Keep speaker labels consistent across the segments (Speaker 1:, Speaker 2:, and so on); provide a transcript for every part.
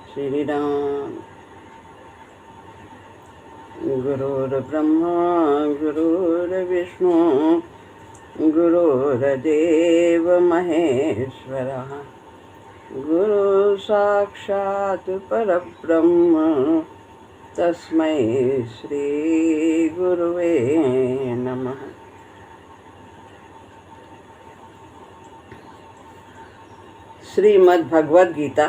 Speaker 1: श्री राम। गुरुर्ब्रह्मा गुरुर्विष्णु गुरुर्देव महेश्वरः गुरु साक्षात् परब्रह्म तस्मै श्री गुरुवे नमः। श्रीमद् भगवद गीता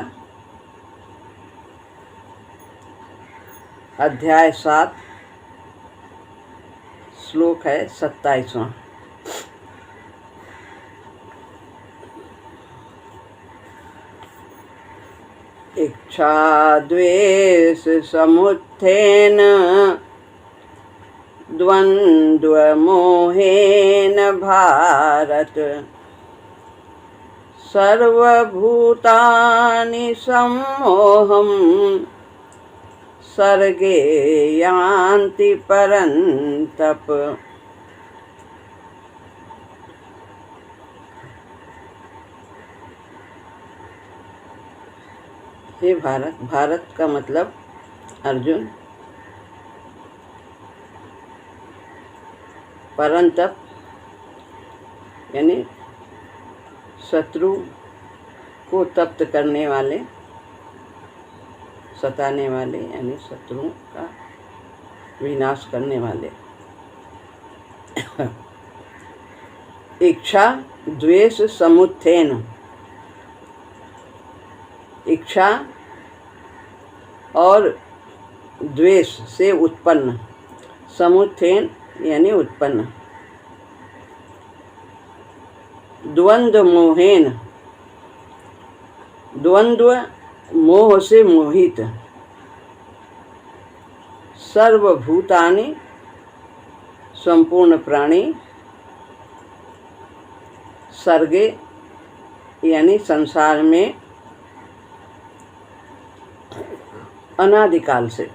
Speaker 1: अध्याय 7 श्लोक है 27वां। इच्छा द्वेष समुत्थेन द्वंद्व मोहेन भारत सर्वभूतानि सम्मोहम् सर्गे यान्ति परन्तप। हे भारत, भारत का मतलब अर्जुन, परंतप यानी शत्रु को तप्त करने वाले, सताने वाले यानी शत्रुओं का विनाश करने वाले। इच्छा द्वेष समुत्थेन, इच्छा और द्वेष से उत्पन्न, समुत्थेन यानी उत्पन्न, द्वंद्व मोहेन, द्वंद्व मोह से मोहित, सर्वभूतानि संपूर्ण प्राणी, सर्गे यानी संसार में अनादिकाल से,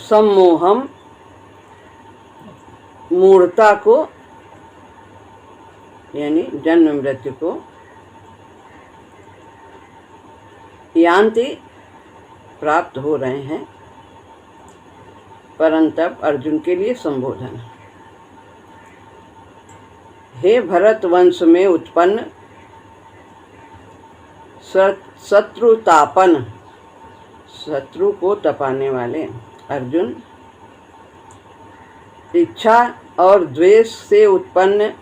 Speaker 1: सम्मोहम मूढ़ता को यानी जन्म मृत्यु को, यान्ति प्राप्त हो रहे हैं, परंतप अर्जुन के लिए संबोधन। हे भरत वंश में उत्पन्न शत्रुतापन, शत्रु को तपाने वाले अर्जुन, इच्छा और द्वेष से उत्पन्न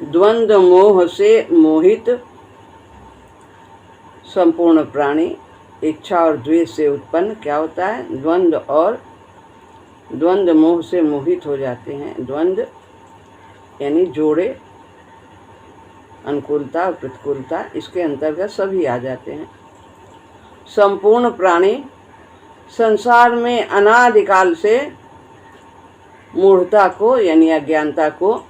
Speaker 1: द्वंद्व मोह से मोहित संपूर्ण प्राणी, इच्छा और द्वेष से उत्पन्न क्या होता है? द्वंद्व और द्वंद्व मोह से मोहित हो जाते हैं। द्वंद्व यानी जोड़े, अनुकूलता और प्रतिकूलता, इसके अंतर्गत सभी आ जाते हैं। संपूर्ण प्राणी संसार में अनादिकाल से मूढ़ता को यानी अज्ञानता को,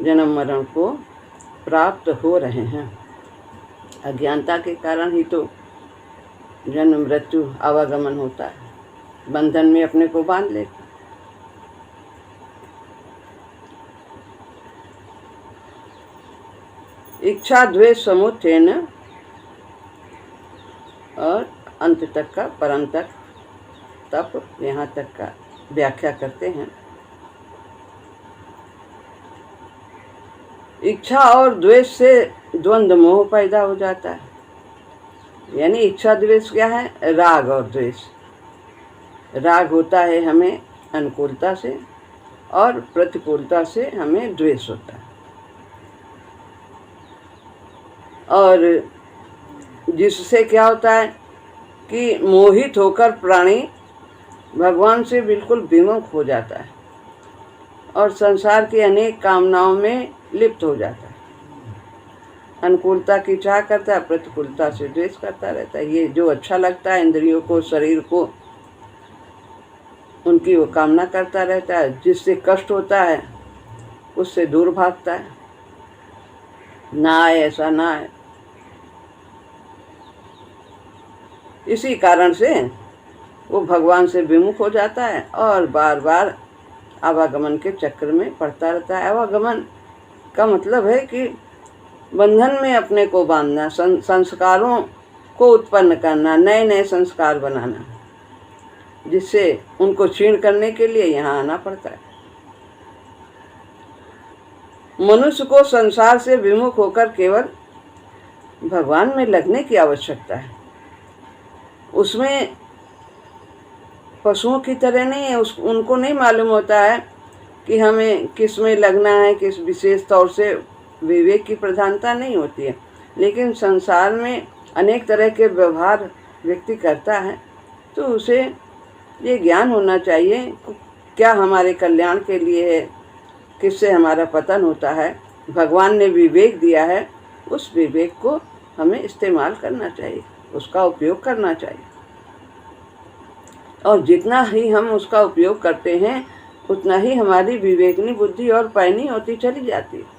Speaker 1: जन्म मरण को प्राप्त हो रहे हैं। अज्ञानता के कारण ही तो जन्म मृत्यु आवागमन होता है, बंधन में अपने को बांध लेते। इच्छा द्वेष समुत्थेन और अंत तक का परंतक तप, यहाँ तक का व्याख्या करते हैं। इच्छा और द्वेष से द्वंद्व मोह पैदा हो जाता है। यानी इच्छा द्वेष क्या है? राग और द्वेष। राग होता है हमें अनुकूलता से और प्रतिकूलता से हमें द्वेष होता है। और जिससे क्या होता है कि मोहित होकर प्राणी भगवान से बिल्कुल विमुख हो जाता है और संसार की अनेक कामनाओं में लिप्त हो जाता है। अनुकूलता की चाह करता है, प्रतिकूलता से द्वेष करता रहता है। ये जो अच्छा लगता है इंद्रियों को, शरीर को, उनकी वो कामना करता रहता है। जिससे कष्ट होता है उससे दूर भागता है, ना आए ऐसा ना आए। इसी कारण से वो भगवान से विमुख हो जाता है और बार बार आवागमन के चक्र में पड़ता रहता है। आवागमन का मतलब है कि बंधन में अपने को बांधना, संस्कारों को उत्पन्न करना, नए नए संस्कार बनाना, जिससे उनको क्षीण करने के लिए यहाँ आना पड़ता है। मनुष्य को संसार से विमुख होकर केवल भगवान में लगने की आवश्यकता है। उसमें पशुओं की तरह नहीं है, उनको नहीं मालूम होता है कि हमें किस में लगना है, किस विशेष तौर से विवेक की प्रधानता नहीं होती है। लेकिन संसार में अनेक तरह के व्यवहार व्यक्ति करता है, तो उसे ये ज्ञान होना चाहिए क्या हमारे कल्याण के लिए है, किससे हमारा पतन होता है। भगवान ने विवेक दिया है, उस विवेक को हमें इस्तेमाल करना चाहिए, उसका उपयोग करना चाहिए। और जितना ही हम उसका उपयोग करते हैं उतना ही हमारी विवेकनी बुद्धि और पैनी होती चली जाती है।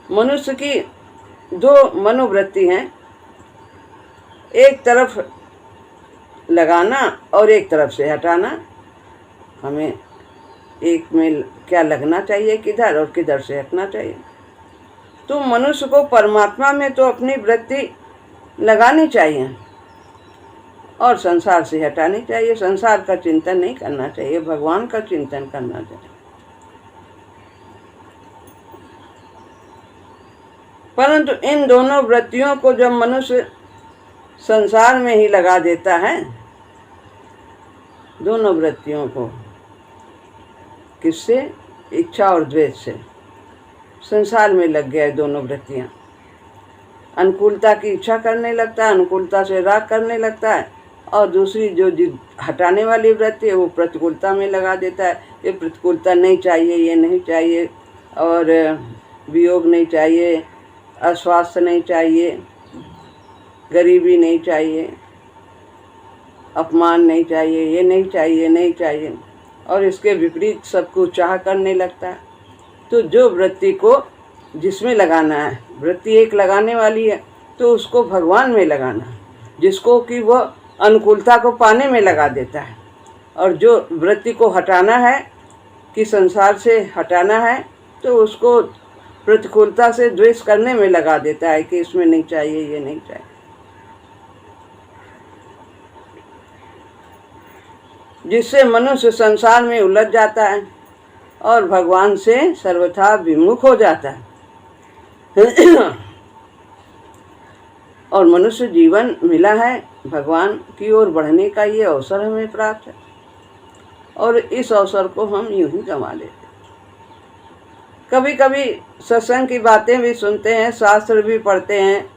Speaker 1: मनुष्य की दो मनोवृत्ति हैं, एक तरफ लगाना और एक तरफ से हटाना। हमें एक में क्या लगना चाहिए किधर, और किधर से हटना चाहिए। तो मनुष्य को परमात्मा में तो अपनी वृत्ति लगानी चाहिए और संसार से हटानी चाहिए। संसार का चिंतन नहीं करना चाहिए, भगवान का चिंतन करना चाहिए। परंतु इन दोनों वृत्तियों को जब मनुष्य संसार में ही लगा देता है, दोनों वृत्तियों को, किससे? इच्छा और द्वेष से संसार में लग गया है दोनों वृत्तियां। अनुकूलता की इच्छा करने लगता है, अनुकूलता से राग करने लगता है, और दूसरी जो हटाने वाली वृत्ति है वो प्रतिकूलता में लगा देता है। ये प्रतिकूलता नहीं चाहिए, ये नहीं चाहिए, और वियोग नहीं चाहिए, अस्वास्थ्य नहीं चाहिए, गरीबी नहीं चाहिए, अपमान नहीं चाहिए, ये नहीं चाहिए, नहीं चाहिए, और इसके विपरीत सबको चाह करने लगता है। तो जो वृत्ति को जिसमें लगाना है, वृत्ति एक लगाने वाली है, तो उसको भगवान में लगाना, जिसको कि वह अनुकूलता को पाने में लगा देता है। और जो वृत्ति को हटाना है कि संसार से हटाना है, तो उसको प्रतिकूलता से द्वेष करने में लगा देता है कि इसमें नहीं चाहिए, ये नहीं चाहिए। जिससे मनुष्य संसार में उलझ जाता है और भगवान से सर्वथा विमुख हो जाता है। और मनुष्य जीवन मिला है भगवान की ओर बढ़ने का, ये अवसर हमें प्राप्त है, और इस अवसर को हम यूं ही गंवा लेते। कभी कभी सत्संग की बातें भी सुनते हैं, शास्त्र भी पढ़ते हैं,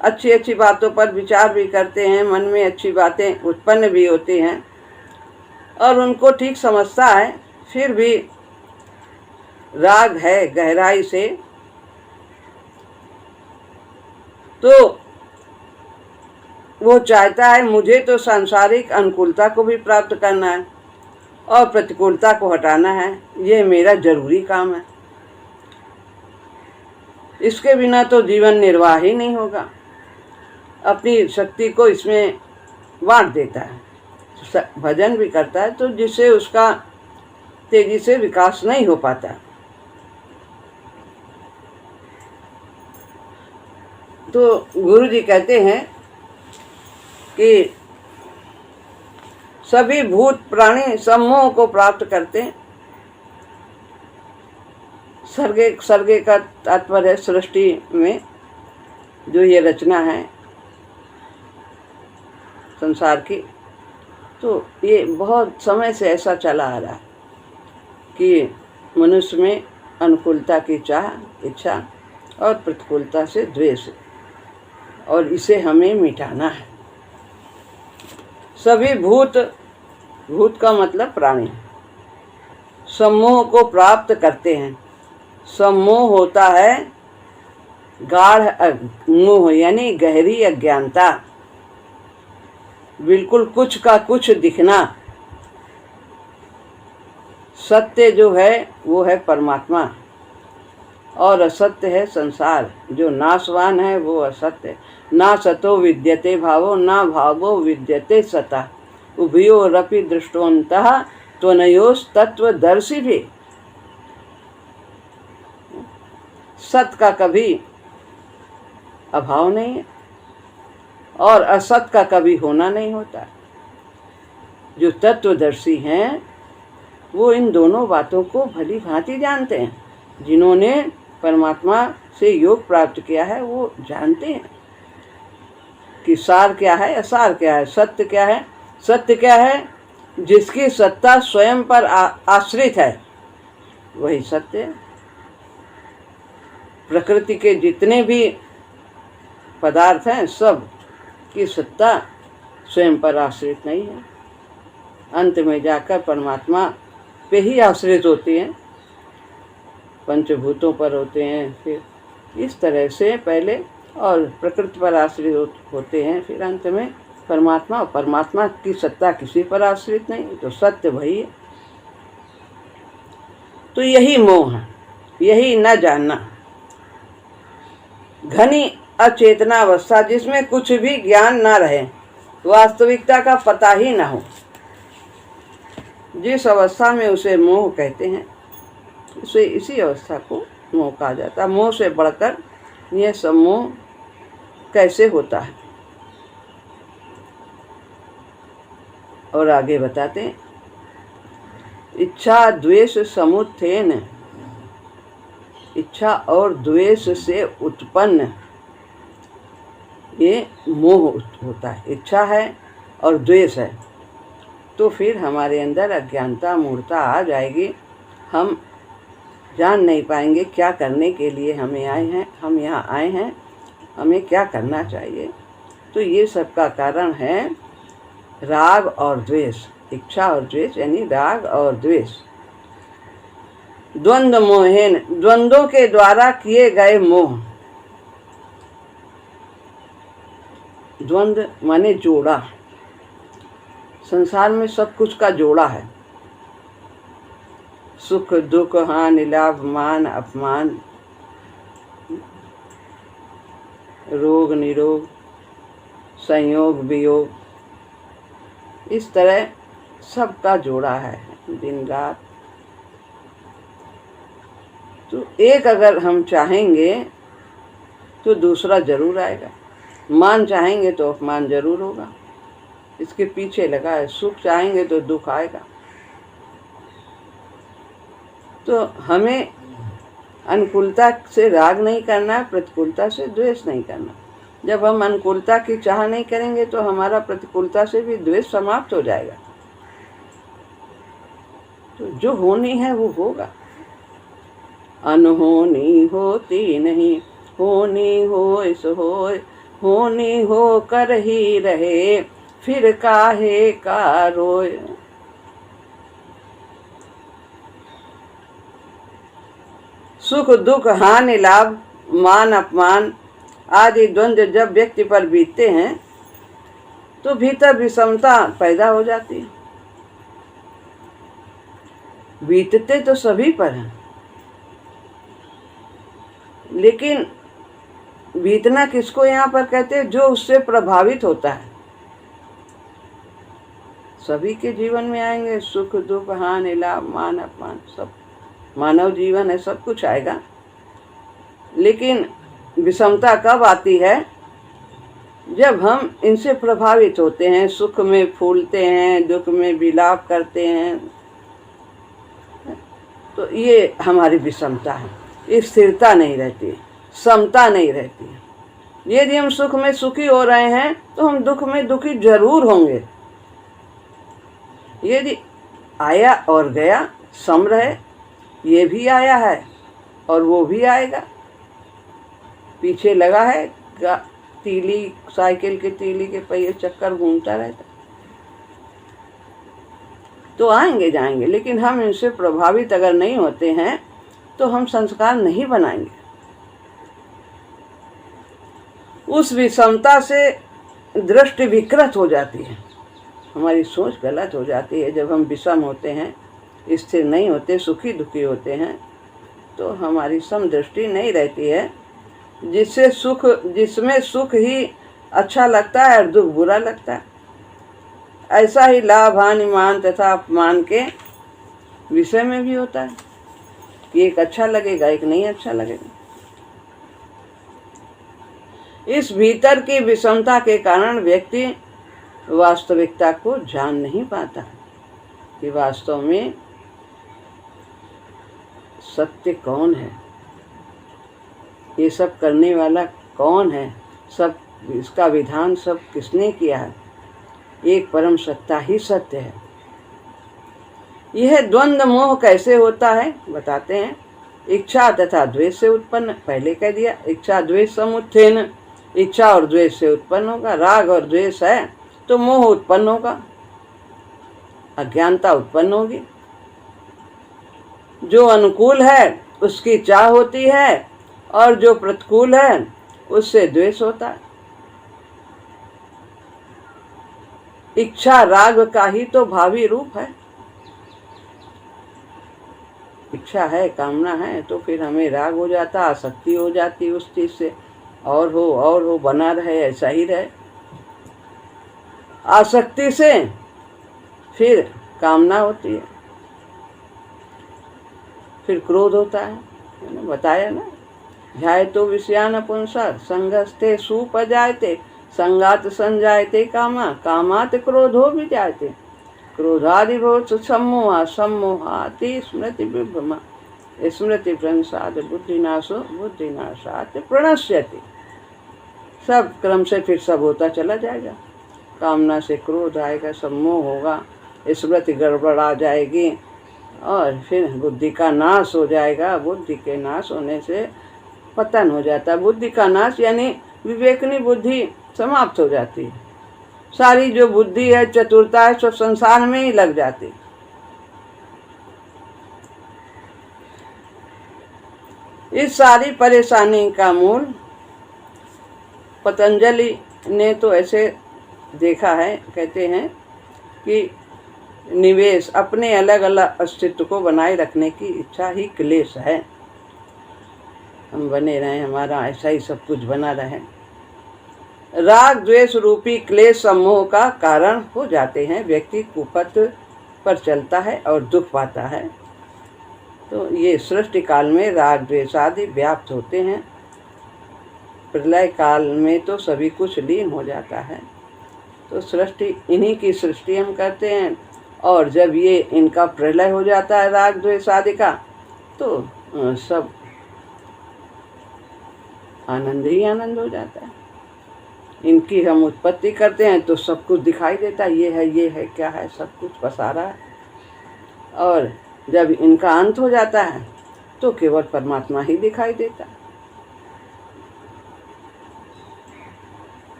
Speaker 1: अच्छी अच्छी बातों पर विचार भी करते हैं, मन में अच्छी बातें उत्पन्न भी होती हैं और उनको ठीक समझता है, फिर भी राग है गहराई से, तो वो चाहता है मुझे तो सांसारिक अनुकूलता को भी प्राप्त करना है और प्रतिकूलता को हटाना है, ये मेरा जरूरी काम है। इसके बिना तो जीवन निर्वाह ही नहीं होगा। अपनी शक्ति को इसमें बांट देता है, भजन भी करता है, तो जिससे उसका तेजी से विकास नहीं हो पाता। तो गुरु जी कहते हैं कि सभी भूत प्राणी समूह को प्राप्त करते हैं। सर्गे का तात्पर्य है सृष्टि में जो ये रचना है संसार की, तो ये बहुत समय से ऐसा चला आ रहा है कि मनुष्य में अनुकूलता की चाह, इच्छा और प्रतिकूलता से द्वेष, और इसे हमें मिटाना है। सभी भूत का मतलब प्राणी सम्मोह को प्राप्त करते हैं। सम्मोह होता है गाढ़ मोह, यानी गहरी अज्ञानता, बिल्कुल कुछ का कुछ दिखना। सत्य जो है वो है परमात्मा और असत्य है संसार। जो नाशवान है वो असत्य है। ना सतो विद्यते भावो ना भावो विद्यते सता, उभयोरपि दृष्टोन्तः त्वनयोस्तत्वदर्शी भी। सत्य का कभी अभाव नहीं है और असत का कभी होना नहीं होता। जो तत्वदर्शी हैं वो इन दोनों बातों को भली भांति जानते हैं। जिन्होंने परमात्मा से योग प्राप्त किया है वो जानते हैं कि सार क्या है, असार क्या है, सत्य क्या है। सत्य क्या है? जिसकी सत्ता स्वयं पर आश्रित है वही सत्य है। प्रकृति के जितने भी पदार्थ हैं सब की सत्ता स्वयं पर आश्रित नहीं है, अंत में जाकर परमात्मा पे ही आश्रित होती हैं, पंचभूतों पर होते हैं, फिर इस तरह से पहले और प्रकृति पर आश्रित होते हैं, फिर अंत में परमात्मा। परमात्मा की सत्ता किसी पर आश्रित नहीं, तो सत्य वही है। तो यही मोह है, यही न जानना, घनी अचेतनावस्था जिसमें कुछ भी ज्ञान ना रहे, वास्तविकता का पता ही ना हो, जिस अवस्था में उसे मोह कहते हैं, उसे इसी अवस्था को मोह कहा जाता है। मोह से बढ़कर यह सम्मोह कैसे होता है और आगे बताते हैं। इच्छा द्वेष समुत्थेन, इच्छा और द्वेष से उत्पन्न ये मोह होता है। इच्छा है और द्वेष है तो फिर हमारे अंदर अज्ञानता मूढ़ता आ जाएगी। हम जान नहीं पाएंगे क्या करने के लिए हमें आए हैं, हम यहाँ आए हैं, हमें क्या करना चाहिए। तो ये सब का कारण है राग और द्वेष। इच्छा और द्वेष यानी राग और द्वेष। द्वंद्व मोहेन, द्वंद्वों के द्वारा किए गए मोह। द्वंद्व माने जोड़ा, संसार में सब कुछ का जोड़ा है। सुख दुख, हानि लाभ, मान अपमान, रोग निरोग, संयोग वियोग, इस तरह सबका जोड़ा है दिन रात। तो एक अगर हम चाहेंगे तो दूसरा जरूर आएगा। मान चाहेंगे तो अपमान जरूर होगा, इसके पीछे लगा है। सुख चाहेंगे तो दुख आएगा। तो हमें अनुकूलता से राग नहीं करना, प्रतिकूलता से द्वेष नहीं करना। जब हम अनुकूलता की चाह नहीं करेंगे तो हमारा प्रतिकूलता से भी द्वेष समाप्त हो जाएगा। तो जो होनी है वो होगा। अनहोनी होती नहीं, होनी होय सो होय, होनी हो कर ही रहे, फिर काहे का रोय। सुख दुख, हानि लाभ, मान अपमान आदि द्वंद्व जब व्यक्ति पर बीतते हैं तो भीतर विषमता पैदा हो जाती है। बीतते तो सभी पर हैं, लेकिन बीतना किसको यहाँ पर कहते हैं? जो उससे प्रभावित होता है। सभी के जीवन में आएंगे सुख दुख, हानि लाभ, मान अपमान, सब मानव जीवन है, सब कुछ आएगा। लेकिन विषमता कब आती है? जब हम इनसे प्रभावित होते हैं, सुख में फूलते हैं, दुख में विलाप करते हैं, तो ये हमारी विषमता है। स्थिरता नहीं रहती, समता नहीं रहती है। यदि हम सुख में सुखी हो रहे हैं तो हम दुख में दुखी जरूर होंगे। यदि आया और गया, सम रहे, ये भी आया है और वो भी आएगा। पीछे लगा है तीली, साइकिल के तीली के पहिए चक्कर घूमता रहता, तो आएंगे जाएंगे। लेकिन हम इनसे प्रभावित अगर नहीं होते हैं तो हम संस्कार नहीं बनाएंगे। उस विषमता से दृष्टि विकृत हो जाती है, हमारी सोच गलत हो जाती है। जब हम विषम होते हैं, स्थिर नहीं होते, सुखी दुखी होते हैं, तो हमारी समदृष्टि नहीं रहती है, जिसमें सुख ही अच्छा लगता है और दुख बुरा लगता है। ऐसा ही लाभ हानि मान तथा अपमान के विषय में भी होता है कि एक अच्छा लगेगा, एक नहीं अच्छा लगेगा। इस भीतर की विषमता के कारण व्यक्ति वास्तविकता को जान नहीं पाता कि वास्तव में सत्य कौन है, ये सब करने वाला कौन है, सब इसका विधान सब किसने किया है। एक परम सत्ता ही सत्य है। यह द्वंद्व मोह कैसे होता है बताते हैं। इच्छा तथा द्वेष से उत्पन्न, पहले कह दिया, इच्छा द्वेष समुत्थेन, इच्छा और द्वेष से उत्पन्न होगा। राग और द्वेष है तो मोह उत्पन्न होगा, अज्ञानता उत्पन्न होगी। जो अनुकूल है उसकी चाह होती है और जो प्रतिकूल है उससे द्वेष होता है। इच्छा राग का ही तो भावी रूप है। इच्छा है, कामना है, तो फिर हमें राग हो जाता, आसक्ति हो जाती उस चीज से, और हो, बना रहे, ऐसा ही रहे। आसक्ति से फिर कामना होती है, फिर क्रोध होता है, बताया ना। ध्यायतो विषयान पुंसा संगस्ते सुपजायते संगात संजायते कामा कामात क्रोधो विजायते क्रोधादिभूत सम्मोहा सम्मोहाति स्मृति विभ्रमा स्मृति भ्रंशाद बुद्धिनाशो बुद्धिनाशात प्रणश्यति। सब क्रम से फिर सब होता चला जाएगा। कामना से क्रोध आएगा, सम्मोह होगा, स्मृति गड़बड़ा जाएगी और फिर बुद्धि का नाश हो जाएगा। बुद्धि के नाश होने से पतन हो जाता है। बुद्धि का नाश यानी विवेकनी बुद्धि समाप्त हो जाती है। सारी जो बुद्धि है, चतुरता है, सब संसार में ही लग जाती। इस सारी परेशानी का मूल पतंजलि ने तो ऐसे देखा है, कहते हैं कि निवेश, अपने अलग अलग अस्तित्व को बनाए रखने की इच्छा ही क्लेश है। हम बने रहें, हमारा ऐसा ही सब कुछ बना रहे। राग द्वेष रूपी क्लेश सम्मोह का कारण हो जाते हैं। व्यक्ति कुपथ पर चलता है और दुख पाता है। तो ये सृष्टि काल में राग द्वेष आदि व्याप्त होते हैं। प्रलय काल में तो सभी कुछ लीन हो जाता है। तो सृष्टि, इन्हीं की सृष्टि हम करते हैं, और जब ये इनका प्रलय हो जाता है राग द्वेष आदि का, तो सब आनंद ही आनंद हो जाता है। इनकी हम उत्पत्ति करते हैं तो सब कुछ दिखाई देता है, ये है, क्या है, सब कुछ पसारा है। और जब इनका अंत हो जाता है तो केवल परमात्मा ही दिखाई देता है।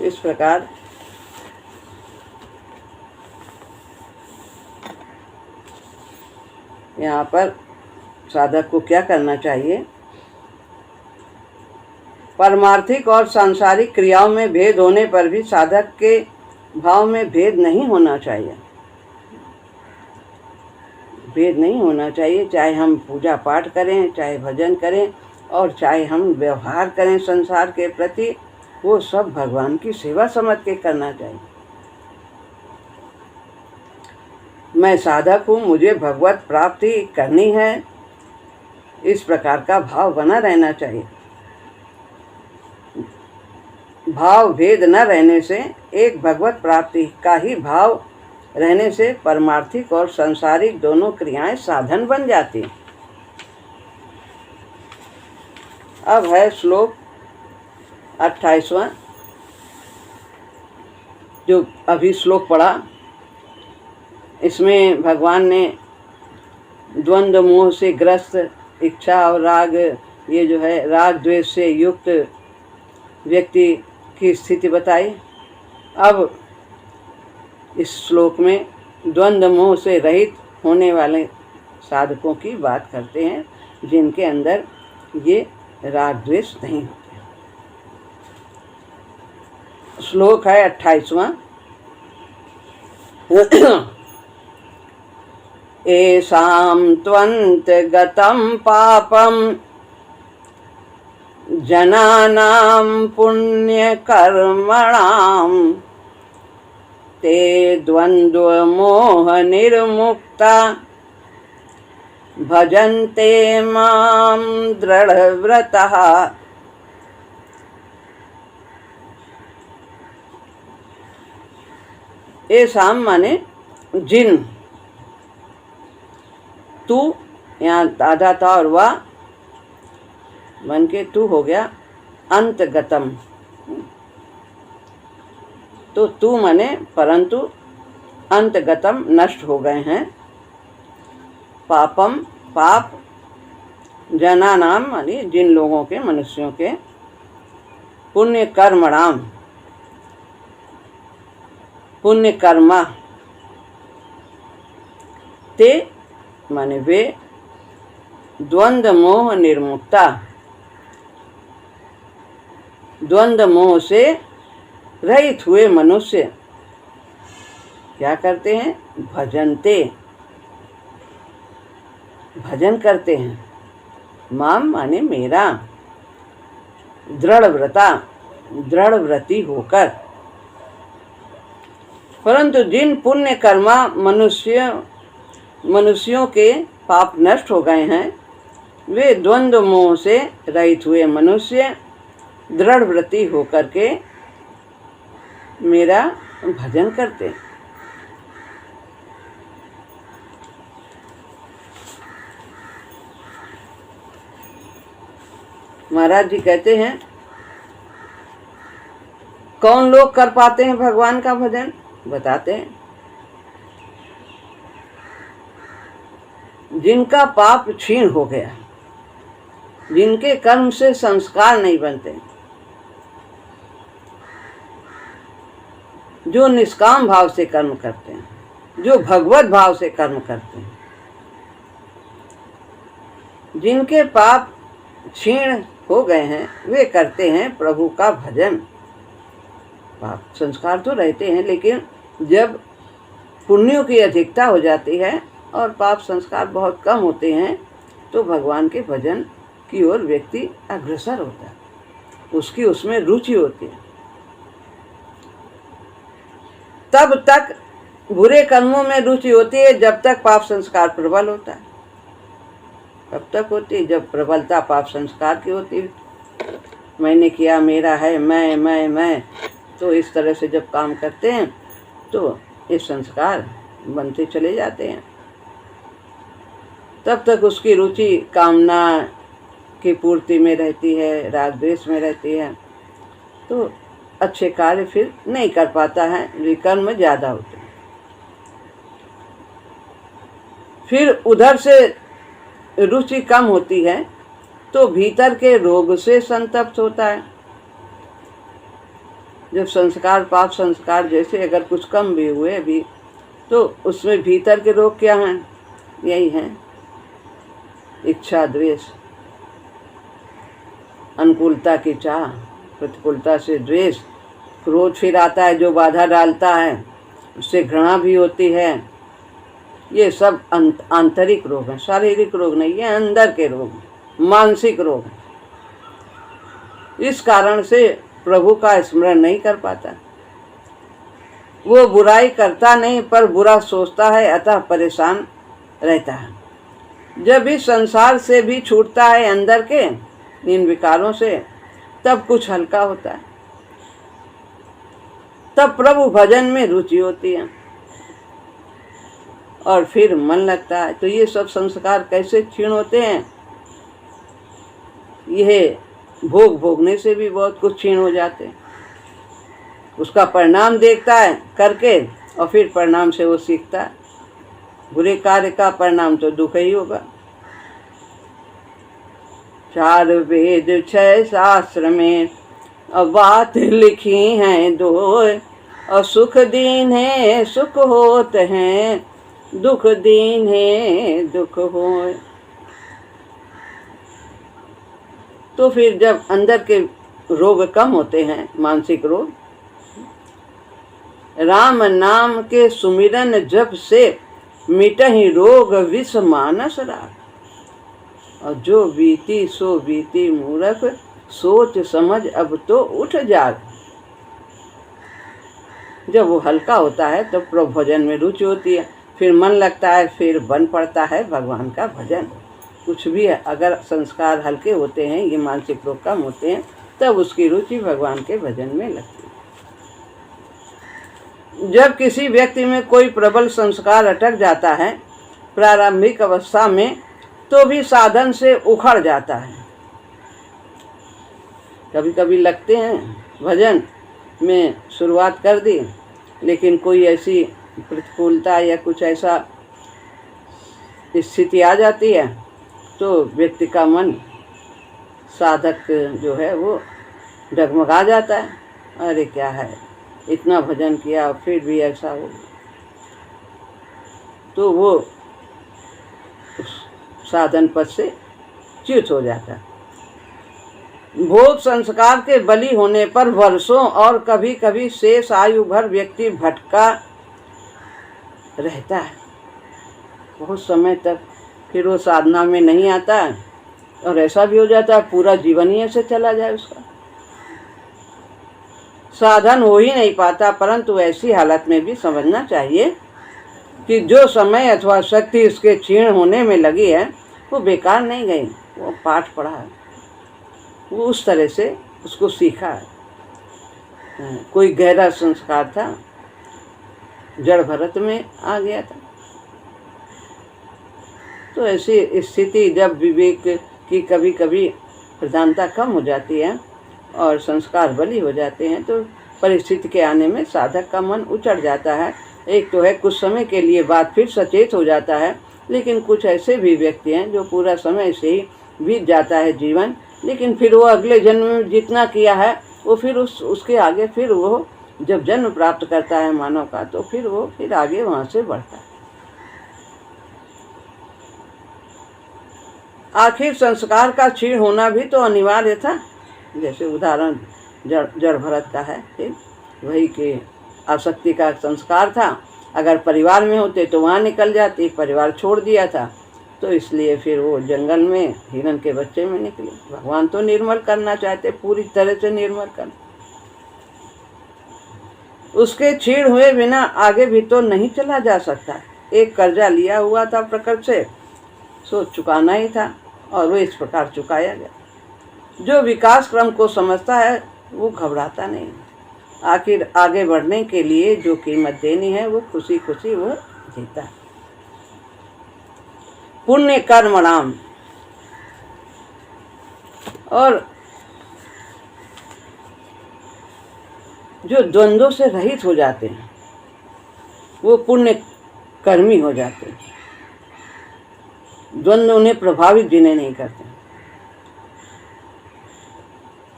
Speaker 1: इस प्रकार यहाँ पर साधक को क्या करना चाहिए? परमार्थिक और सांसारिक क्रियाओं में भेद होने पर भी साधक के भाव में भेद नहीं होना चाहिए। भेद नहीं होना चाहिए, चाहे हम पूजा पाठ करें, चाहे भजन करें, और चाहे हम व्यवहार करें संसार के प्रति, वो सब भगवान की सेवा समझ के करना चाहिए। मैं साधक हूँ, मुझे भगवत प्राप्ति करनी है, इस प्रकार का भाव बना रहना चाहिए। भाव भेद न रहने से, एक भगवत प्राप्ति का ही भाव रहने से परमार्थिक और सांसारिक दोनों क्रियाएं साधन बन जाती। अब है श्लोक 28वां, जो अभी श्लोक पढ़ा। इसमें भगवान ने द्वंद्व मोह से ग्रस्त इच्छा और राग, ये जो है राग द्वेष से युक्त व्यक्ति की स्थिति बताई। अब इस श्लोक में द्वंद्व मोह से रहित होने वाले साधकों की बात करते हैं, जिनके अंदर ये राग द्वेष नहीं होते। श्लोक है 28वां। एषां त्वन्तगतं पापं जनानां पुण्यकर्मणां ते द्वन्द्वमोहनिर्मुक्ता भजन्ते मां दृढव्रतः येषाम माने जिन, तू यहाँ आधा था और वह बन के तू हो गया अंतगतम। तो तू माने परंतु, अंतगतम नष्ट हो गए हैं, पापम पाप, जना नाम मानी जिन लोगों के, मनुष्यों के, पुण्य कर्मणाम पुण्य कर्मा, ते माने वे, द्वंद्व मोह निर्मुक्ता, द्वंद्व मोह से रहित हुए मनुष्य क्या करते हैं? भजनते, भजन करते हैं। माम माने मेरा, दृढ़ व्रता, दृढ़ व्रती होकर। परंतु जिन पुण्य कर्मा मनुष्यों के पाप नष्ट हो गए हैं, वे द्वंद्व मोह से रहित हुए मनुष्य दृढ़ व्रती होकर के मेरा भजन करते। महाराज जी कहते हैं, कौन लोग कर पाते हैं भगवान का भजन? बताते हैं, जिनका पाप क्षीण हो गया, जिनके कर्म से संस्कार नहीं बनते, जो निष्काम भाव से कर्म करते हैं, जो भगवत भाव से कर्म करते हैं, जिनके पाप क्षीण हो गए हैं, वे करते हैं प्रभु का भजन। पाप संस्कार तो रहते हैं, लेकिन जब पुण्यों की अधिकता हो जाती है और पाप संस्कार बहुत कम होते हैं, तो भगवान के भजन की ओर व्यक्ति अग्रसर होता है, उसकी उसमें रुचि होती है। तब तक बुरे कर्मों में रुचि होती है जब तक पाप संस्कार प्रबल होता है। कब तक होती है? जब प्रबलता पाप संस्कार की होती है। मैंने किया, मेरा है, मैं, तो इस तरह से जब काम करते हैं तो ये संस्कार बनते चले जाते हैं। तब तक उसकी रुचि कामना की पूर्ति में रहती है, राग द्वेष में रहती है, तो अच्छे कार्य फिर नहीं कर पाता है, विकर्म ज़्यादा होते हैं। फिर उधर से रुचि कम होती है तो भीतर के रोग से संतप्त होता है। जब संस्कार, पाप संस्कार जैसे अगर कुछ कम भी हुए अभी, तो उसमें भीतर के रोग क्या हैं? यही हैं, इच्छा, द्वेष, अनुकूलता की चाह, प्रतिकूलता से द्वेष, क्रोध फिर आता है जो बाधा डालता है, उससे घृणा भी होती है। ये सब आंतरिक रोग हैं, शारीरिक रोग नहीं है, अंदर के रोग, मानसिक रोग। इस कारण से प्रभु का स्मरण नहीं कर पाता। वो बुराई करता नहीं पर बुरा सोचता है, अतः परेशान रहता है। जब इस संसार से भी छूटता है अंदर के इन विकारों से, तब कुछ हल्का होता है, तब प्रभु भजन में रुचि होती है और फिर मन लगता है। तो ये सब संस्कार कैसे क्षीण होते हैं? यह भोग भोगने से भी बहुत कुछ क्षीण हो जाते हैं। उसका परिणाम देखता है करके और फिर परिणाम से वो सीखता है। बुरे कार्य का परिणाम तो दुख ही होगा। 4 वेद 6 शास्त्र में अब बात लिखी हैं 2, और सुख दीन है सुख होत हैं, दुख दीन है दुख होए। तो फिर जब अंदर के रोग कम होते हैं, मानसिक रोग, राम नाम के सुमिरन जप से मिटहि रोग विष मानस राग। और जो बीती सो बीती मूर्ख, सोच समझ अब तो उठ जाग। जब वो हल्का होता है तो प्रभु भजन में रुचि होती है, फिर मन लगता है, फिर बन पड़ता है भगवान का भजन। कुछ भी है, अगर संस्कार हल्के होते हैं, ये मानसिक रोग कम होते हैं, तब उसकी रुचि भगवान के भजन में लगती है। जब किसी व्यक्ति में कोई प्रबल संस्कार अटक जाता है प्रारंभिक अवस्था में, तो भी साधन से उखड़ जाता है। कभी कभी लगते हैं भजन में शुरुआत कर दी, लेकिन कोई ऐसी प्रतिकूलता या कुछ ऐसा स्थिति आ जाती है तो व्यक्ति का मन, साधक जो है वो डगमगा जाता है। अरे क्या है, इतना भजन किया फिर भी ऐसा हो, तो वो उस साधन पद से च्युत हो जाता है। भोग संस्कार के बलि होने पर वर्षों और कभी कभी शेष आयु भर व्यक्ति भटका रहता है। बहुत समय तक फिर वो साधना में नहीं आता है, और ऐसा भी हो जाता है पूरा जीवन ही ऐसे चला जाए उसका, साधन हो ही नहीं पाता। परंतु ऐसी हालत में भी समझना चाहिए कि जो समय अथवा शक्ति इसके क्षीण होने में लगी है वो बेकार नहीं गई, वो पाठ पढ़ा है, वो उस तरह से उसको सीखा है। कोई गहरा संस्कार था, जड़ भरत में आ गया था। तो ऐसी स्थिति जब विवेक की कभी कभी प्रधानता कम हो जाती है और संस्कार बली हो जाते हैं, तो परिस्थिति के आने में साधक का मन उचट जाता है। एक तो है कुछ समय के लिए बाद फिर सचेत हो जाता है, लेकिन कुछ ऐसे भी व्यक्ति हैं जो पूरा समय से ही बीत जाता है जीवन, लेकिन फिर वो अगले जन्म में जितना किया है वो फिर उसके आगे फिर वो जब जन्म प्राप्त करता है मानव का, तो फिर वो फिर आगे वहाँ से बढ़ता है। आखिर संस्कार का क्षीण होना भी तो अनिवार्य था। जैसे उदाहरण जड़ भरत का है, वही के आसक्ति का संस्कार था। अगर परिवार में होते तो वहाँ निकल जाते, परिवार छोड़ दिया था, तो इसलिए फिर वो जंगल में हिरण के बच्चे में निकले। भगवान तो निर्मल करना चाहते, पूरी तरह से निर्मल कर, उसके क्षीण हुए बिना आगे भी तो नहीं चला जा सकता। एक कर्जा लिया हुआ था प्रकृति से, सो चुकाना ही था, और वो इस प्रकार चुकाया गया। जो विकास क्रम को समझता है वो घबराता नहीं। आखिर आगे बढ़ने के लिए जो कीमत देनी है वो खुशी खुशी वो देता है। पुण्य कर्मणाम, और जो द्वंद्वों से रहित हो जाते हैं वो पुण्य कर्मी हो जाते हैं। द्वंद्व उन्हें प्रभावित भी नहीं करते।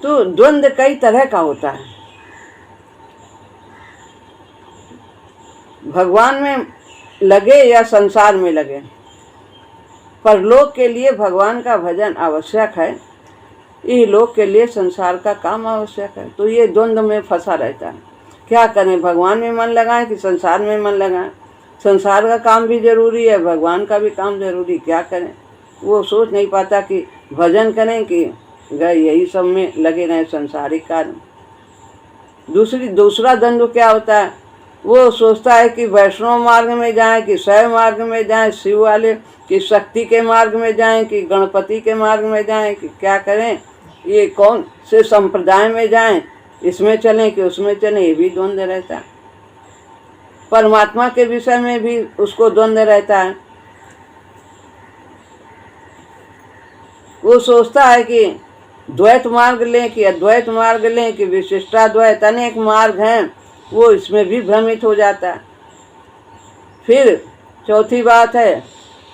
Speaker 1: तो द्वंद्व कई तरह का होता है। भगवान में लगे या संसार में लगे, परलोक के लिए भगवान का भजन आवश्यक है, इहलोक के लिए संसार का काम आवश्यक है। तो ये द्वंद्व में फंसा रहता है। क्या करें, भगवान में मन लगाएं कि संसार में मन लगाएं? संसार का काम भी जरूरी है, भगवान का भी काम जरूरी, क्या करें? वो सोच नहीं पाता कि भजन करें कि यही सब में लगे रहें संसारिक कार्य। दूसरा द्वंद्व क्या होता है, वो सोचता है कि वैष्णव मार्ग में जाएं कि शैव मार्ग में जाएं, शिव वाले कि शक्ति के मार्ग में जाएं कि गणपति के मार्ग में जाएं, कि क्या करें, ये कौन से संप्रदाय में जाएं, इसमें चलें कि उसमें चलें, ये भी द्वंद्व रहता है। परमात्मा के विषय में भी उसको द्वंद्व रहता है। वो सोचता है कि द्वैत मार्ग लें कि अद्वैत मार्ग लें कि विशिष्टाद्वैत, अनेक मार्ग हैं, वो इसमें भी भ्रमित हो जाता है। फिर चौथी बात है,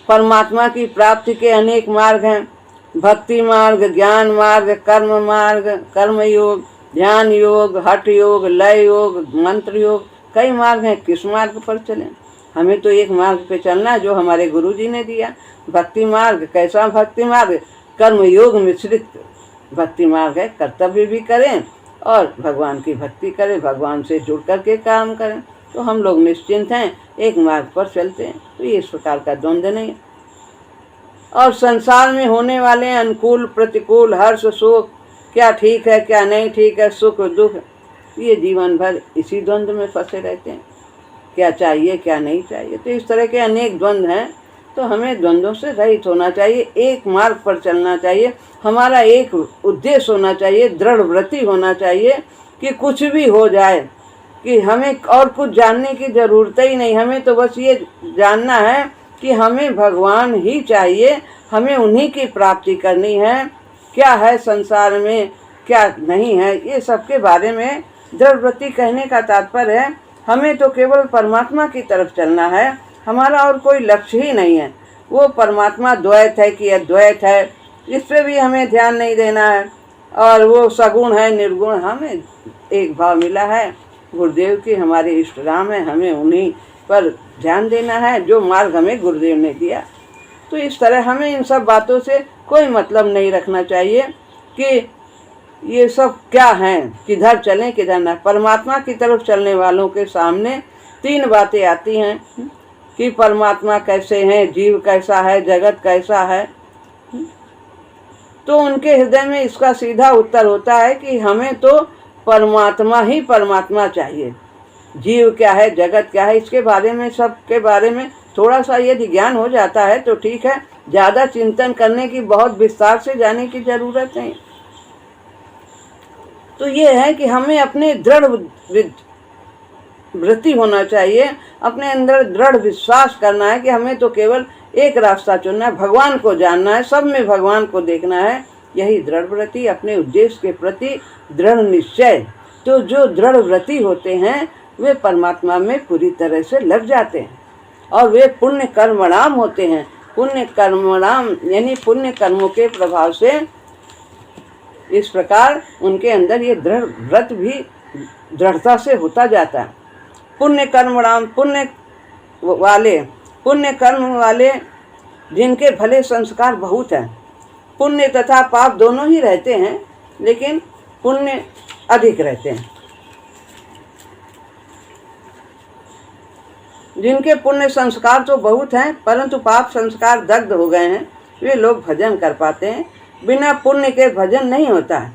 Speaker 1: परमात्मा की प्राप्ति के अनेक मार्ग हैं, भक्ति मार्ग, ज्ञान मार्ग, कर्म मार्ग, कर्म योग, ध्यान योग, हठ योग, लय योग, मंत्र योग, कई मार्ग हैं। किस मार्ग पर चलें? हमें तो एक मार्ग पे चलना है जो हमारे गुरु जी ने दिया, भक्ति मार्ग। कैसा भक्ति मार्ग? कर्म योग मिश्रित भक्ति मार्ग है। कर्तव्य भी करें और भगवान की भक्ति करें, भगवान से जुड़ करके काम करें, तो हम लोग निश्चिंत हैं, एक मार्ग पर चलते हैं। तो ये इस प्रकार का द्वंद्व नहीं है। और संसार में होने वाले अनुकूल प्रतिकूल, हर्ष शोक, क्या ठीक है क्या नहीं ठीक है, सुख दुख, ये जीवन भर इसी द्वंद्व में फंसे रहते हैं, क्या चाहिए क्या नहीं चाहिए। तो इस तरह के अनेक द्वंद्व हैं। तो हमें द्वंद्वों से रहित होना चाहिए, एक मार्ग पर चलना चाहिए। हमारा एक उद्देश्य होना चाहिए, दृढ़ व्रति होना चाहिए कि कुछ भी हो जाए कि हमें और कुछ जानने की ज़रूरत ही नहीं, हमें तो बस ये जानना है कि हमें भगवान ही चाहिए, हमें उन्हीं की प्राप्ति करनी है। क्या है संसार में, क्या नहीं है, ये सब के बारे में दृढ़व्रति कहने का तात्पर्य है हमें तो केवल परमात्मा की तरफ चलना है, हमारा और कोई लक्ष्य ही नहीं है। वो परमात्मा द्वैत है कि अद्वैत है, इस पे भी हमें ध्यान नहीं देना है। और वो सगुण है निर्गुण, हमें एक भाव मिला है, गुरुदेव की हमारे इष्ट राम है, हमें उन्हीं पर ध्यान देना है जो मार्ग हमें गुरुदेव ने दिया। तो इस तरह हमें इन सब बातों से कोई मतलब नहीं रखना चाहिए कि ये सब क्या हैं, किधर चलें किधर ना। परमात्मा की तरफ चलने वालों के सामने तीन बातें आती हैं कि परमात्मा कैसे हैं, जीव कैसा है, जगत कैसा है। तो उनके हृदय में इसका सीधा उत्तर होता है कि हमें तो परमात्मा ही परमात्मा चाहिए। जीव क्या है, जगत क्या है, इसके बारे में, सब के बारे में थोड़ा सा यदि ज्ञान हो जाता है तो ठीक है, ज़्यादा चिंतन करने की, बहुत विस्तार से जाने की ज़रूरत नहीं। तो ये है कि हमें अपने दृढ़ वृत्ति होना चाहिए, अपने अंदर दृढ़ विश्वास करना है कि हमें तो केवल एक रास्ता चुनना है, भगवान को जानना है, सब में भगवान को देखना है। यही दृढ़ व्रति, अपने उद्देश्य के प्रति दृढ़ निश्चय। तो जो दृढ़ व्रति होते हैं वे परमात्मा में पूरी तरह से लग जाते हैं और वे पुण्य कर्मणाम होते हैं। पुण्य कर्मणाम यानी पुण्य कर्मों के प्रभाव से इस प्रकार उनके अंदर ये दृढ़ व्रत भी दृढ़ता से होता जाता है। पुण्य कर्मणाम, पुण्य कर्म वाले जिनके भले संस्कार बहुत हैं, पुण्य तथा पाप दोनों ही रहते हैं लेकिन पुण्य अधिक रहते हैं। जिनके पुण्य संस्कार तो बहुत हैं परंतु पाप संस्कार दग्ध हो गए हैं, वे लोग भजन कर पाते हैं। बिना पुण्य के भजन नहीं होता है।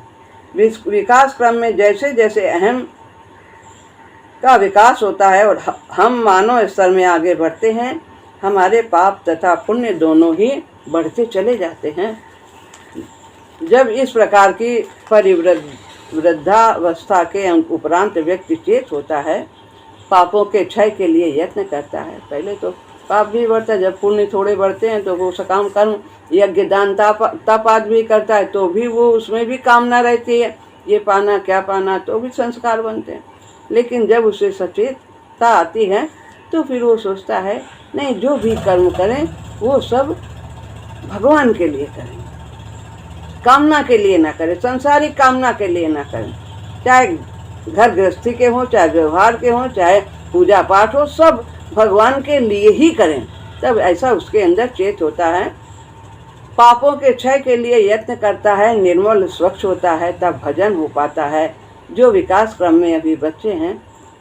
Speaker 1: विकास क्रम में जैसे जैसे अहम का विकास होता है और हम मानव स्तर में आगे बढ़ते हैं, हमारे पाप तथा पुण्य दोनों ही बढ़ते चले जाते हैं। जब इस प्रकार की परिवृद्धावस्था के उपरांत व्यक्ति चेत होता है, पापों के क्षय के लिए यत्न करता है। पहले तो पाप भी बढ़ता है, जब पुण्य थोड़े बढ़ते हैं तो वो सकाम कर्म, यज्ञ दान तप आदि भी करता है तो भी वो उसमें भी कामना रहती है, ये पाना क्या पाना, तो भी संस्कार बनते हैं। लेकिन जब उसे सचेतता आती है तो फिर वो सोचता है नहीं, जो भी कर्म करें वो सब भगवान के लिए करें, कामना के लिए ना करें, संसारिक कामना के लिए ना करें। चाहे घर गृहस्थी के हों, चाहे व्यवहार के हों, चाहे पूजा पाठ हो, सब भगवान के लिए ही करें। तब ऐसा उसके अंदर चेत होता है, पापों के क्षय के लिए यत्न करता है, निर्मल स्वच्छ होता है, तब भजन हो पाता है। जो विकास क्रम में अभी बच्चे हैं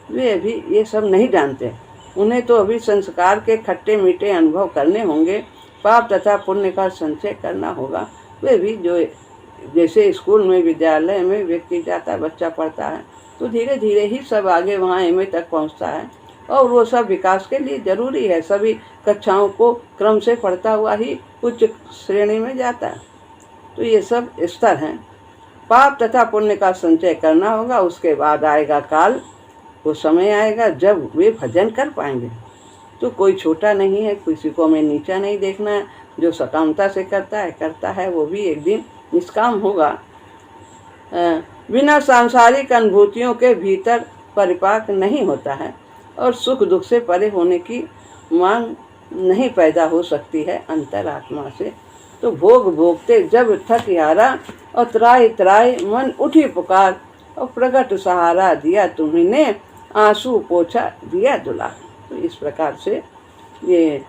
Speaker 1: वे अभी ये सब नहीं जानते, उन्हें तो अभी संस्कार के खट्टे मीठे अनुभव करने होंगे, पाप तथा पुण्य का संचय करना होगा। वे भी जो जैसे स्कूल में, विद्यालय में व्यक्ति जाता है, बच्चा पढ़ता है तो धीरे धीरे ही सब आगे वहाँ एमए तक पहुँचता है और वो सब विकास के लिए जरूरी है। सभी कक्षाओं को क्रम से पढ़ता हुआ ही उच्च श्रेणी में जाता है। तो ये सब स्तर हैं। पाप तथा पुण्य का संचय करना होगा, उसके बाद आएगा काल, वो समय आएगा जब वे भजन कर पाएंगे। तो कोई छोटा नहीं है, किसी को हमें नीचा नहीं देखना है। जो सकामता से करता है वो भी एक दिन निष्काम होगा। बिना सांसारिक अनुभूतियों के भीतर परिपाक नहीं होता है और सुख दुख से परे होने की मांग नहीं पैदा हो सकती है अंतरात्मा से। तो भोग भोगते जब थक हारा और त्राय त्राय मन उठी पुकार, और प्रकट सहारा दिया तुम्हीने, आंसू पोछा दिया दुलार। तो इस प्रकार से ये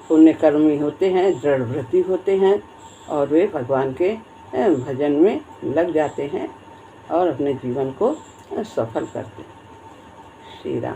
Speaker 1: पुण्यकर्मी होते हैं, दृढ़ व्रती होते हैं और वे भगवान के भजन में लग जाते हैं और अपने जीवन को सफल करते हैं। श्री राम।